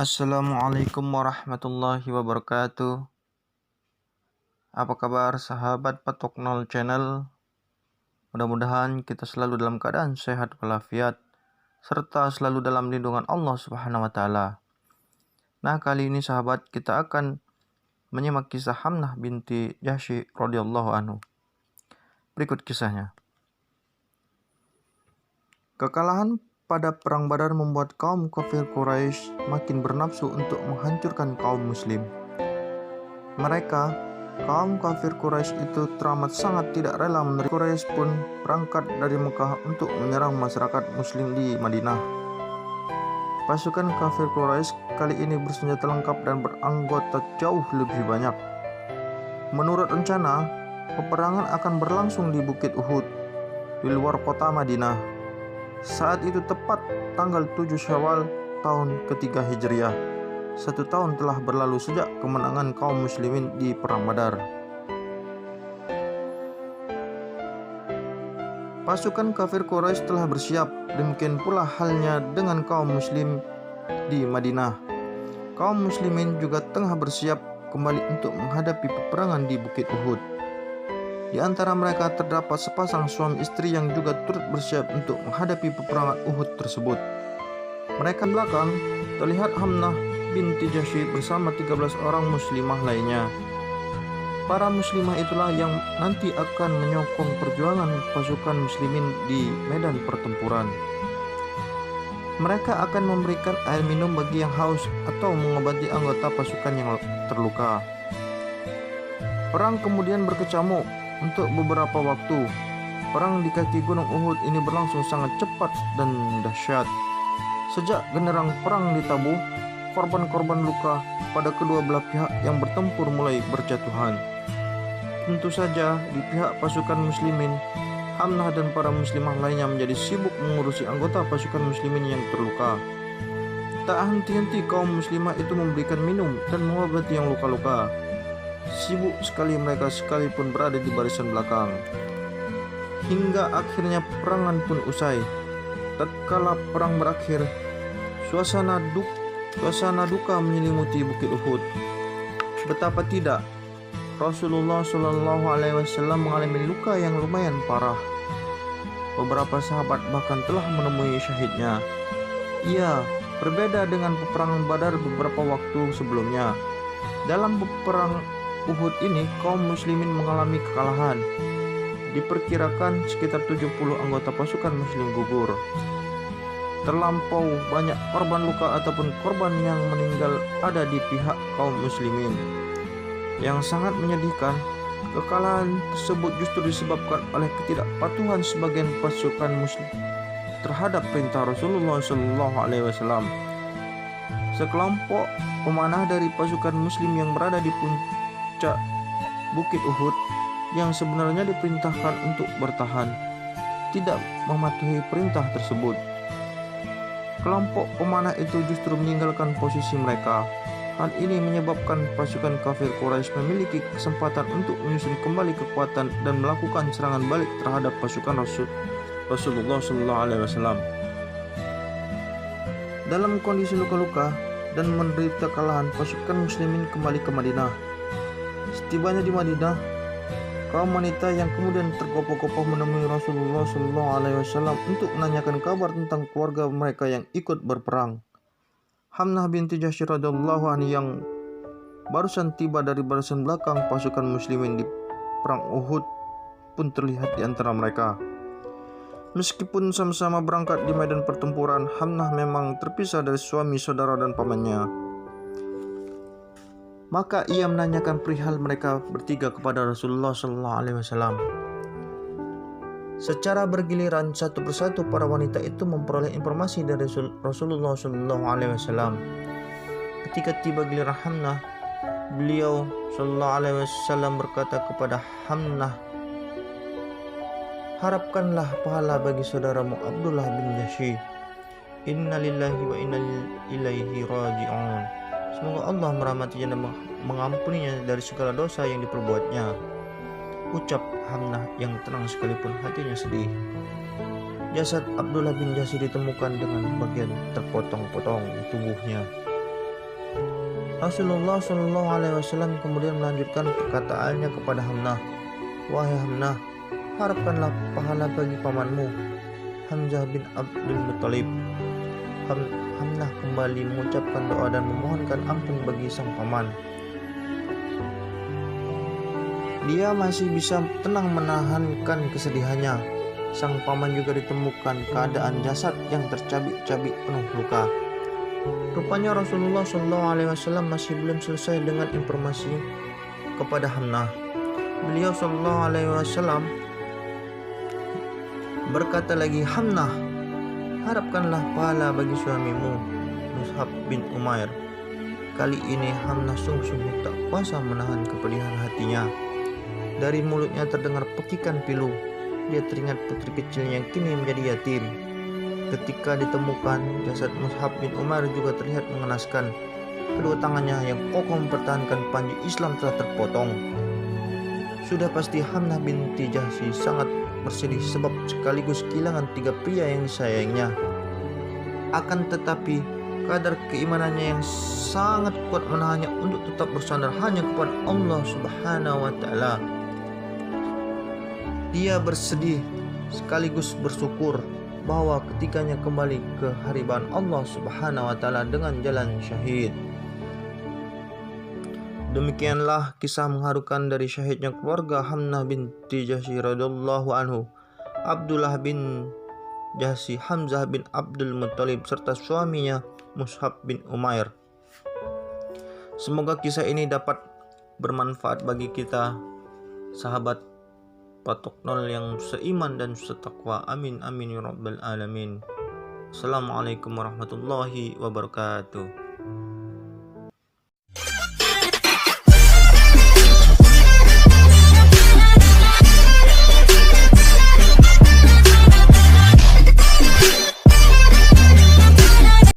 Assalamualaikum warahmatullahi wabarakatuh. Apa kabar sahabat Patok Nol Channel? Mudah-mudahan kita selalu dalam keadaan sehat walafiat serta selalu dalam lindungan Allah Subhanahu wa taala. Nah, kali ini sahabat kita akan menyimak kisah Hamnah binti Jahsy radhiyallahu anhu. Berikut kisahnya. Kekalahan pada perang Badar membuat kaum kafir Quraisy makin bernafsu untuk menghancurkan kaum muslim. Mereka, kaum kafir Quraisy itu teramat sangat tidak rela menerima. Quraisy pun berangkat dari Mekah untuk menyerang masyarakat muslim di Madinah. Pasukan kafir Quraisy kali ini bersenjata lengkap dan beranggota jauh lebih banyak. Menurut rencana, peperangan akan berlangsung di Bukit Uhud, di luar kota Madinah. Saat itu tepat tanggal 7 Syawal tahun ketiga Hijriah. 1 tahun telah berlalu sejak kemenangan kaum muslimin di perang Badar. Pasukan kafir Quraisy telah bersiap, demikian pula halnya dengan kaum muslim di Madinah. Kaum muslimin juga tengah bersiap kembali untuk menghadapi peperangan di Bukit Uhud. Di antara mereka terdapat sepasang suami istri yang juga turut bersiap untuk menghadapi peperangan Uhud tersebut. Mereka belakang terlihat Hamnah binti Jahsy bersama 13 orang muslimah lainnya. Para muslimah itulah yang nanti akan menyokong perjuangan pasukan muslimin di medan pertempuran. Mereka akan memberikan air minum bagi yang haus atau mengobati anggota pasukan yang terluka. Perang kemudian berkecamuk. Untuk beberapa waktu, perang di kaki Gunung Uhud ini berlangsung sangat cepat dan dahsyat. Sejak genderang perang ditabuh, korban-korban luka pada kedua belah pihak yang bertempur mulai berjatuhan. Tentu saja di pihak pasukan muslimin, Hamnah dan para muslimah lainnya menjadi sibuk mengurusi anggota pasukan muslimin yang terluka. Tak henti-henti kaum muslimah itu memberikan minum dan mengobati yang luka-luka. Sibuk sekali mereka sekalipun berada di barisan belakang. Hingga akhirnya peperangan pun usai. Tatkala perang berakhir, suasana duka menyelimuti Bukit Uhud. Betapa tidak, Rasulullah Shallallahu Alaihi Wasallam mengalami luka yang lumayan parah. Beberapa sahabat bahkan telah menemui syahidnya. Ia berbeda dengan peperangan Badar beberapa waktu sebelumnya. Dalam peperang Uhud ini kaum muslimin mengalami kekalahan. Diperkirakan sekitar 70 anggota pasukan muslim gugur. Terlampau banyak korban luka ataupun korban yang meninggal ada di pihak kaum muslimin. Yang sangat menyedihkan, kekalahan tersebut justru disebabkan oleh ketidakpatuhan sebagian pasukan muslim terhadap perintah Rasulullah SAW. Sekelompok pemanah dari pasukan muslim yang berada di puncak Bukit Uhud yang sebenarnya diperintahkan untuk bertahan tidak mematuhi perintah tersebut. Kelompok pemanah itu justru meninggalkan posisi mereka. Hal ini menyebabkan pasukan kafir Quraisy memiliki kesempatan untuk menyusun kembali kekuatan dan melakukan serangan balik terhadap pasukan Rasulullah SAW. Dalam kondisi luka-luka dan menderita kekalahan, pasukan muslimin kembali ke Madinah. Setibanya di Madinah, kaum wanita yang kemudian tergopoh-gopoh menemui Rasulullah SAW untuk menanyakan kabar tentang keluarga mereka yang ikut berperang. Hamnah binti Jahsy radhiyallahu anha yang barusan tiba dari barisan belakang pasukan muslimin di perang Uhud pun terlihat di antara mereka. Meskipun sama-sama berangkat di medan pertempuran, Hamnah memang terpisah dari suami, saudara, dan pamannya. Maka ia menanyakan perihal mereka bertiga kepada Rasulullah SAW. Secara bergiliran satu persatu para wanita itu memperoleh informasi dari Rasulullah SAW. Ketika tiba giliran Hamnah, beliau SAW berkata kepada Hamnah, "Harapkanlah pahala bagi saudaramu Abdullah bin Jahsy. Inna lillahi wa inna ilaihi raji'un." Semoga Allah merahmatinya dan mengampuninya dari segala dosa yang diperbuatnya, ucap Hamnah yang tenang sekalipun hatinya sedih. Jasad Abdullah bin Jahsy ditemukan dengan bagian terpotong-potong tubuhnya. Rasulullah Shallallahu Alaihi Wasallam kemudian melanjutkan perkataannya kepada Hamnah, "Wahai Hamnah, harapkanlah pahala bagi pamanmu, Hamzah bin Abdul Muttalib." Hamnah kembali mengucapkan doa dan memohonkan ampun bagi sang paman. Dia masih bisa tenang menahankan kesedihannya. Sang paman juga ditemukan keadaan jasad yang tercabik-cabik penuh luka. Rupanya Rasulullah SAW masih belum selesai dengan informasi kepada Hamnah. Beliau SAW berkata lagi, "Hamnah, harapkanlah pahala bagi suamimu, Mus'ab bin Umair." Kali ini Hamnah sungguh-sungguh tak kuasa menahan kepedihan hatinya. Dari mulutnya terdengar pekikan pilu. Dia teringat putri kecilnya yang kini menjadi yatim. Ketika ditemukan, jasad Mus'ab bin Umair juga terlihat mengenaskan. Kedua tangannya yang kokoh mempertahankan panji Islam telah terpotong. Sudah pasti Hamnah binti Jahsy sangat bersedih sebab sekaligus kehilangan 3 pria yang disayangnya. Akan tetapi kadar keimanannya yang sangat kuat menahannya untuk tetap bersandar hanya kepada Allah Subhanahu wa Ta'ala. Dia bersedih sekaligus bersyukur bahwa ketiganya kembali ke hariban Allah Subhanahu wa Ta'ala dengan jalan syahid. Demikianlah kisah mengharukan dari syahidnya keluarga Hamnah binti Jahsy radhiyallahu anhu, Abdullah bin Jahsy, Hamzah bin Abdul Muttalib serta suaminya Mus'ab bin Umair. Semoga kisah ini dapat bermanfaat bagi kita, sahabat Patok Nol yang seiman dan setakwa. Amin amin ya rabbal alamin. Assalamualaikum warahmatullahi wabarakatuh.